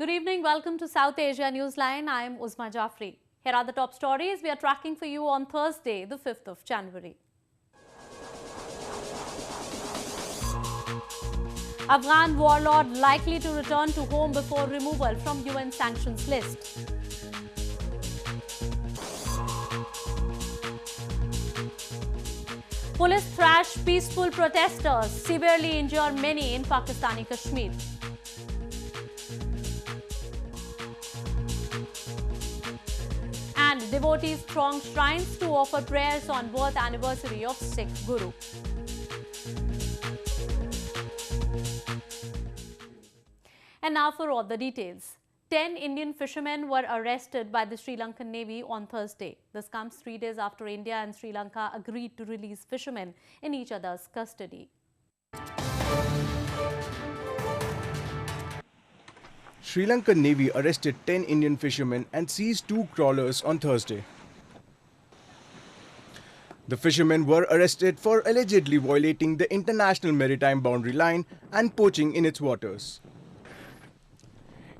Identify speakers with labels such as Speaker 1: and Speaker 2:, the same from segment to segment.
Speaker 1: Good evening. Welcome to South Asia Newsline. I am Uzma Jafri. Here are the top stories we are tracking for you on Thursday, the 5th of January. Afghan warlord likely to return to home before removal from UN sanctions list. Police thrash peaceful protesters, severely injure many in Pakistani Kashmir. And devotees throng shrines to offer prayers on birth anniversary of Sikh Guru. And now for all the details. 10 Indian fishermen were arrested by the Sri Lankan Navy on Thursday. This comes 3 days after India and Sri Lanka agreed to release fishermen in each other's custody.
Speaker 2: Sri Lankan Navy arrested 10 Indian fishermen and seized 2 trawlers on Thursday. The fishermen were arrested for allegedly violating the international maritime boundary line and poaching in its waters.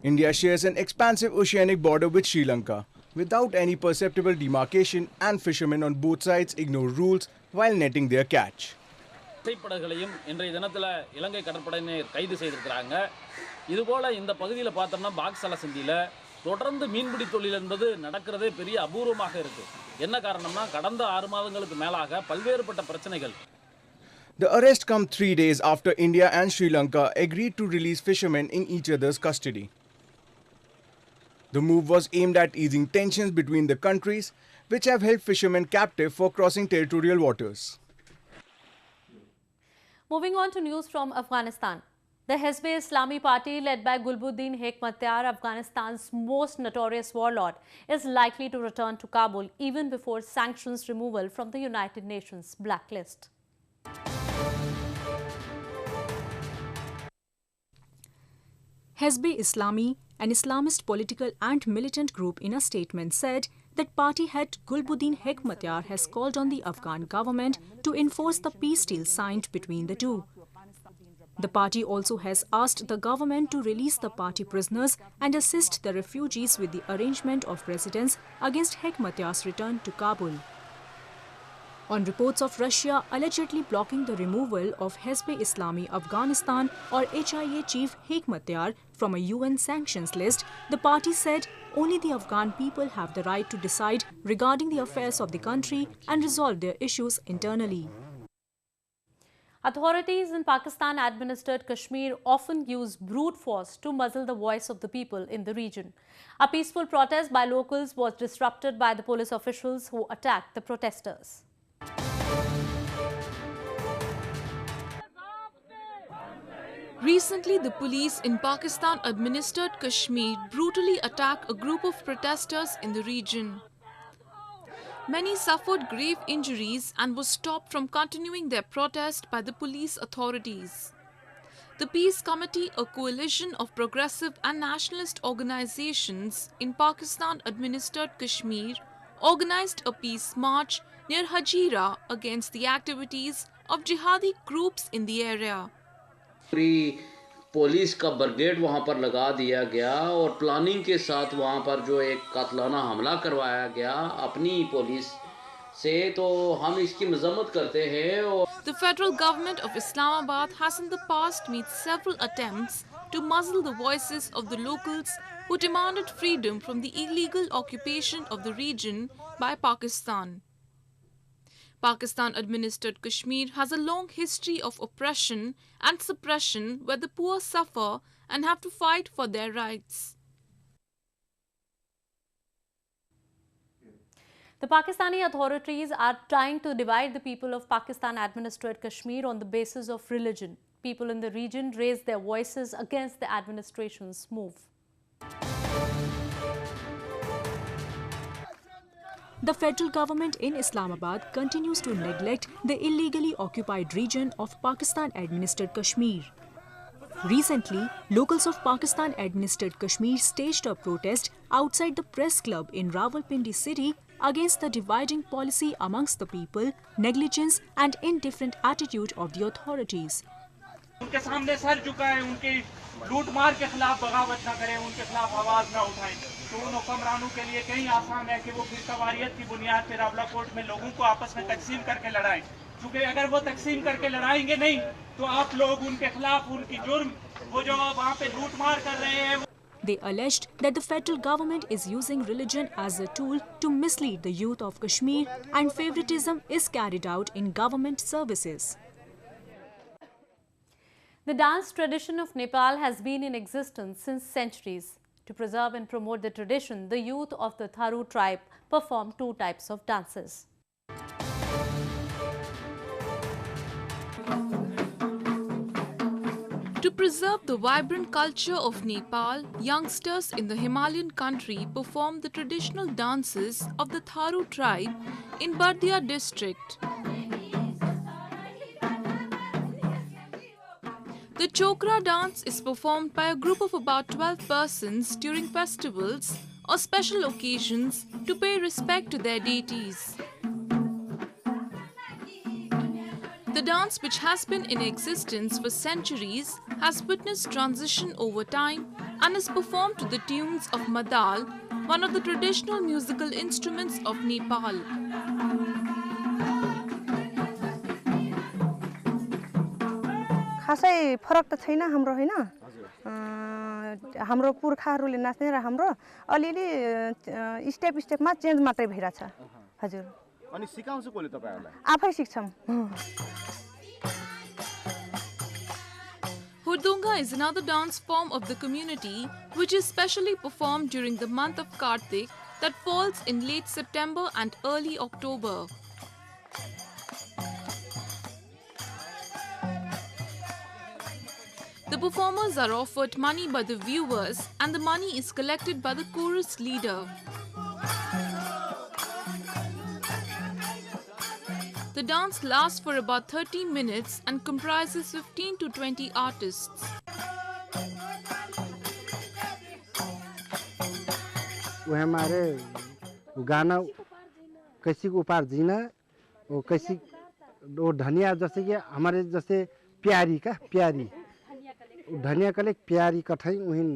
Speaker 2: India shares an expansive oceanic border with Sri Lanka, without any perceptible demarcation, and fishermen on both sides ignore rules while netting their catch.
Speaker 3: படகுகளையும் இன்றைய தினத்துல இலங்கை கடற்படையினர் கைது செய்திருக்காங்க. இதுபோல இந்த பகுதியில பார்த்தோம்னா பாக்ஸல சந்தியில தொடர்ந்து மீன்பிடி தொழில் என்பது நடக்கிறதே பெரிய அபூர்வமாக இருக்கு. என்ன காரணம்னா கடந்த 6 மாதங்களுக்கு மேலாக பல்வேறுபட்ட பிரச்சனைகள்.
Speaker 2: The arrest come 3 days after India and Sri Lanka agreed to release fishermen in each other's custody. The move was aimed at easing tensions between the countries, which have held fishermen captive for crossing territorial waters.
Speaker 1: Moving on to news from Afghanistan. The Hezb-e-Islami party led by Gulbuddin Hekmatyar, Afghanistan's most notorious warlord, is likely to return to Kabul even before sanctions removal from the United Nations blacklist.
Speaker 4: Hezb-e-Islami, an Islamist political and militant group, in a statement said that party head Gulbuddin Hekmatyar has called on the Afghan government to enforce the peace deal signed between the two. The party also has asked the government to release the party prisoners and assist the refugees with the arrangement of residence against Hekmatyar's return to Kabul. On reports of Russia allegedly blocking the removal of Hezb-e-Islami Afghanistan or HIA chief Hekmatyar from a UN sanctions list, the party said only the Afghan people have the right to decide regarding the affairs of the country and resolve their issues internally.
Speaker 1: Authorities in Pakistan-administered Kashmir often use brute force to muzzle the voice of the people in the region. A peaceful protest by locals was disrupted by the police officials who attacked the protesters.
Speaker 5: Recently, the police in Pakistan-administered Kashmir brutally attacked a group of protesters in the region. Many suffered grave injuries and were stopped from continuing their protest by the police authorities. The Peace Committee, a coalition of progressive and nationalist organizations in Pakistan-administered Kashmir, organized a peace march near Hajira against the activities of jihadi groups in the area.
Speaker 6: पूरी police का brigade वहां पर लगा दिया गया और planning के साथ वहां पर जो एक कातलाना हमला करवाया गया अपनी पुलिस से, तो हम इसकी मजम्मत करते हैं.
Speaker 5: The federal government of Islamabad has in the past made several attempts to muzzle the voices of the locals who demanded freedom from the illegal occupation of the region by Pakistan. Pakistan-administered Kashmir has a long history of oppression and suppression where the poor suffer and have to fight for their rights.
Speaker 1: The Pakistani authorities are trying to divide the people of Pakistan-administered Kashmir on the basis of religion. People in the region raised their voices against the administration's move.
Speaker 4: The federal government in Islamabad continues to neglect the illegally occupied region of Pakistan-administered Kashmir. Recently, locals of Pakistan-administered Kashmir staged a protest outside the press club in Rawalpindi city against the dividing policy amongst the people, negligence and indifferent attitude of the authorities.
Speaker 7: उनके सामने sir झुका है, उनके लूट मार के खिलाफ बगावत ना करें, उनके खिलाफ आवाज़ ना उठाएं, तो उन हुक्मरानों के लिए कहीं आसान है कि वो फिर कवारियत की बुनियाद पर रावलाकोट में लोगों को आपस में तकसीम करके लड़ाएं, क्योंकि अगर वो तकसीम करके लड़ाएंगे नहीं तो आप लोग उनके खिलाफ उनकी जुर्म वो जो वहाँ पे लूट मार कर रहे हैं।
Speaker 4: They alleged that the federal government is using religion as a tool to mislead the youth of Kashmir and favoritism is carried out in government services.
Speaker 1: The dance tradition of Nepal has been in existence since centuries. To preserve and promote the tradition, the youth of the Tharu tribe perform two types of dances.
Speaker 5: To preserve the vibrant culture of Nepal, youngsters in the Himalayan country perform the traditional dances of the Tharu tribe in Bardia district. The Chokra dance is performed by a group of about 12 persons during festivals or special occasions to pay respect to their deities. The dance, which has been in existence for centuries, has witnessed transition over time and is performed to the tunes of Madal, one of the traditional musical instruments of Nepal.
Speaker 8: खासै फरक त छैन हाम्रो हैन हाम्रो पुर्खाहरूले नाच्ने र हाम्रो अलिअलि step स्टेपमा change मात्रै भइराछ हजुर
Speaker 9: अनि सिकाउँछु कोले तपाईहरुलाई
Speaker 8: आफै सिक्छम
Speaker 5: Hurdunga is another dance form of the community which is specially performed during the month of Kartik that falls in late September and early October. The performers are offered money by the viewers and the money is collected by the chorus leader. The dance lasts for about 30 minutes and comprises 15 to 20 artists.
Speaker 10: वो हमारे गाना कैसी को ऊपर जीना वो कैसी वो धनिया जैसे कि हमारे जैसे प्यारी का प्यारी धनिया कले प्यारी कठाई उहिन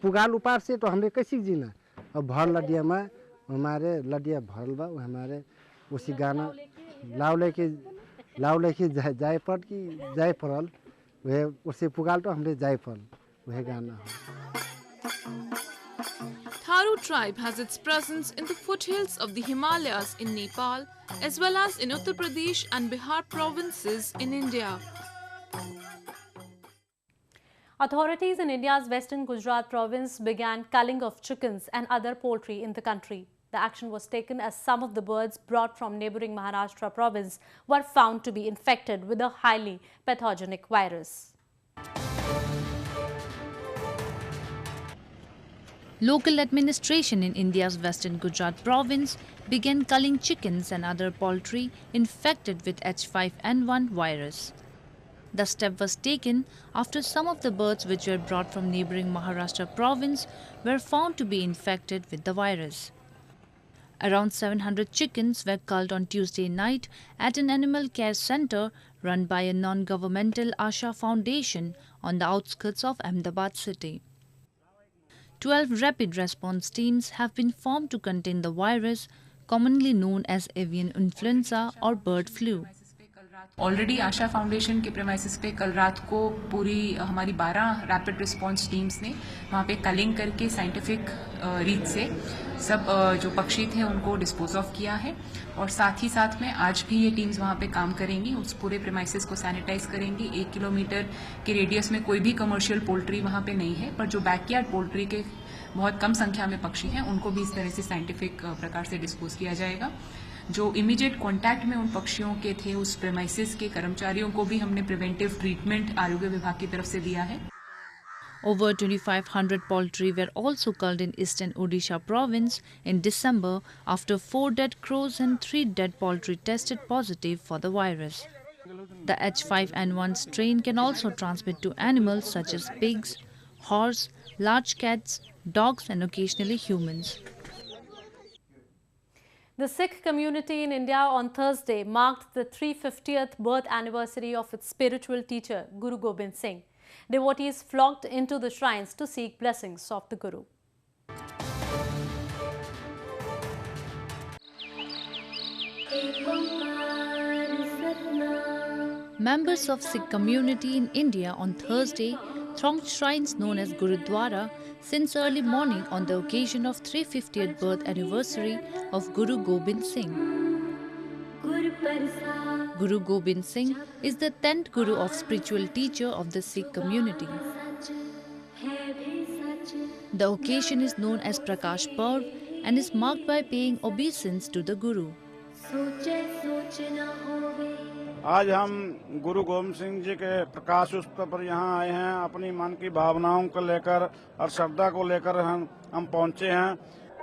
Speaker 10: पुगाल ऊपर से तो हमरे कैसी जीना और भर लडिया में हमारे लडिया भरल बा हमारे उसी गाना लावले की जायफल की जायफल वह उसे पुगाल तो हमरे जायफल वह गाना
Speaker 5: Tharu tribe has its presence in the foothills of the Himalayas in Nepal as well as in Uttar Pradesh and Bihar provinces in India.
Speaker 1: Authorities in India's western Gujarat province began culling of chickens and other poultry in the country. The action was taken as some of the birds brought from neighbouring Maharashtra province were found to be infected with a highly pathogenic virus.
Speaker 11: Local administration in India's western Gujarat province began culling chickens and other poultry infected with H5N1 virus. The step was taken after some of the birds which were brought from neighbouring Maharashtra province were found to be infected with the virus. Around 700 chickens were culled on Tuesday night at an animal care centre run by a non-governmental Asha Foundation on the outskirts of Ahmedabad city. 12 rapid response teams have been formed to contain the virus, commonly known as avian influenza or bird flu.
Speaker 12: Already Asha foundation के premises पे कल रात को पूरी हमारी 12 rapid response teams ने वहाँ पे कलिंग करके साइंटिफिक रीत से सब जो पक्षी थे उनको डिस्पोज ऑफ किया है और साथ ही साथ में आज भी ये टीम्स वहाँ पे काम करेंगी उस पूरे प्रेमाइसिस को सैनिटाइज करेंगी 1 किलोमीटर के रेडियस में कोई भी कमर्शियल पोल्ट्री वहाँ पे नहीं है पर जो बैकयार्ड पोल्ट्री के बहुत कम संख्या में पक्षी हैं उनको भी इस तरह से साइंटिफिक प्रकार से डिस्पोज किया जाएगा जो इमीडिएट कांटेक्ट में उन पक्षियों के थे उस प्रेमाइसिस के कर्मचारियों को भी हमने प्रिवेंटिव ट्रीटमेंट आरोग्य विभाग की तरफ से दिया है
Speaker 11: Over 2,500 poultry were also culled in eastern Odisha province in December after 4 dead crows and 3 dead poultry tested positive for the virus. The H5N1 strain can also transmit to animals such as pigs, horse, large cats, dogs and occasionally humans.
Speaker 1: The Sikh community in India on Thursday marked the 350th birth anniversary of its spiritual teacher, Guru Gobind Singh. Devotees flocked into the shrines to seek blessings of the Guru.
Speaker 11: Members of Sikh community in India on Thursday thronged shrines known as Gurudwara since early morning on the occasion of 350th birth anniversary of Guru Gobind Singh. Guru Gobind Singh is the 10th Guru of spiritual teacher of the Sikh community. The occasion is known as Prakash Parv and is marked by paying obeisance to the Guru.
Speaker 13: आज हम गुरु गोविंद सिंह जी के प्रकाश उत्सव पर यहाँ आए हैं। अपनी मन की भावनाओं को लेकर और श्रद्धा को लेकर हम पहुँचे हैं।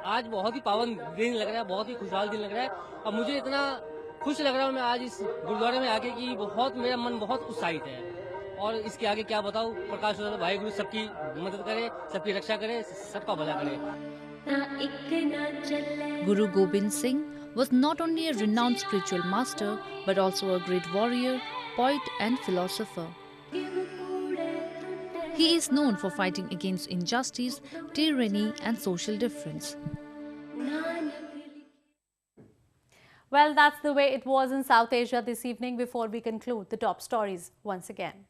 Speaker 14: आज बहुत ही पावन दिन लग रहा है, बहुत ही खुशहाल दिन लग रहा है और मुझे इतना खुश लग रहा हूँ मैं आज इस गुरुद्वारे में आके कि बहुत मेरा मन बहुत उत्साहित है। और इसके आगे क्या बताऊँ, प्रकाश भाई गुरु सबकी मदद करे, सबकी रक्षा करे, सबका भला करे।
Speaker 11: Guru Gobind Singh was not only a renowned spiritual master but also a great warrior, poet and philosopher. He is known for fighting against injustice, tyranny and social difference.
Speaker 1: Well, that's the way it was in South Asia this evening. Before we conclude, the top stories once again.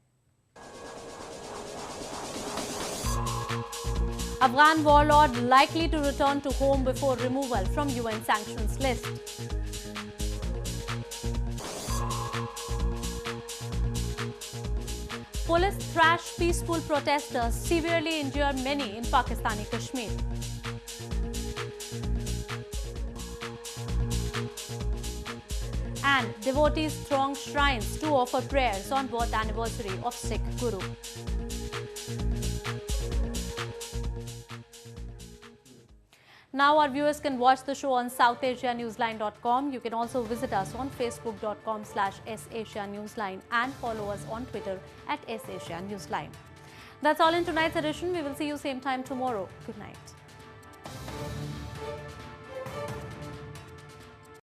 Speaker 1: Afghan warlord likely to return to home before removal from UN sanctions list. Police thrash peaceful protesters, severely injure many in Pakistani Kashmir. And devotees throng shrines to offer prayers on birth anniversary of Sikh Guru. Now our viewers can watch the show on SouthAsiaNewsline.com. You can also visit us on Facebook.com/SAsiaNewsline and follow us on Twitter @SAsiaNewsline. That's all in tonight's edition. We will see you same time tomorrow. Good night.